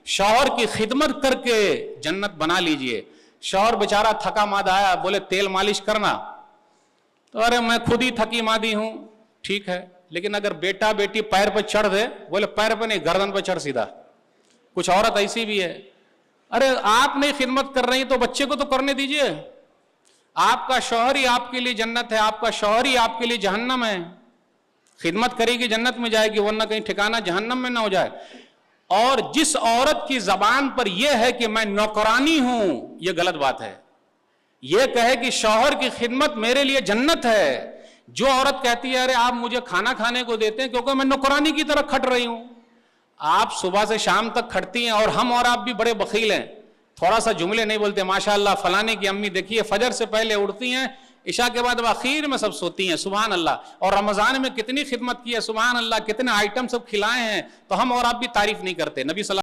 शौहर की खिदमत करके जन्नत बना लीजिए। शौहर बेचारा थका मादा आया, बोले तेल मालिश करना, तो अरे मैं खुद ही थकी मादी हूं, ठीक है। लेकिन अगर बेटा बेटी पैर पर चढ़ दे, बोले पैर पर नहीं गर्दन पर चढ़ सीधा। कुछ औरत ऐसी भी है, अरे आप नहीं खिदमत कर रही तो बच्चे को तो करने दीजिए। आपका शौहर ही आपके लिए जन्नत है, आपका शौहर ही आपके लिए जहन्नम है। खिदमत करेगी जन्नत में जाएगी, वरना कहीं ठिकाना जहन्नम में ना हो जाए। और जिस औरत की जबान पर यह है कि मैं नौकरानी हूं, यह गलत बात है। यह कहे कि शौहर की खिदमत मेरे लिए जन्नत है। जो औरत कहती है अरे आप मुझे खाना खाने को देते हैं क्योंकि मैं नौकरानी की तरह खट रही हूं। आप सुबह से शाम तक खटती हैं और हम और आप भी बड़े बखील हैं, थोड़ा सा जुमले नहीं बोलते। माशाअल्लाह फलाने की अम्मी देखिए फजर से पहले उठती हैं, इशा के बाद आखिर में सब सोती हैं, सुभान अल्लाह। और रमजान में कितनी खिदमत की है, सुभान अल्लाह, कितने आइटम सब खिलाए हैं, तो हम और आप भी तारीफ नहीं करते। नबी सल्लल्लाहु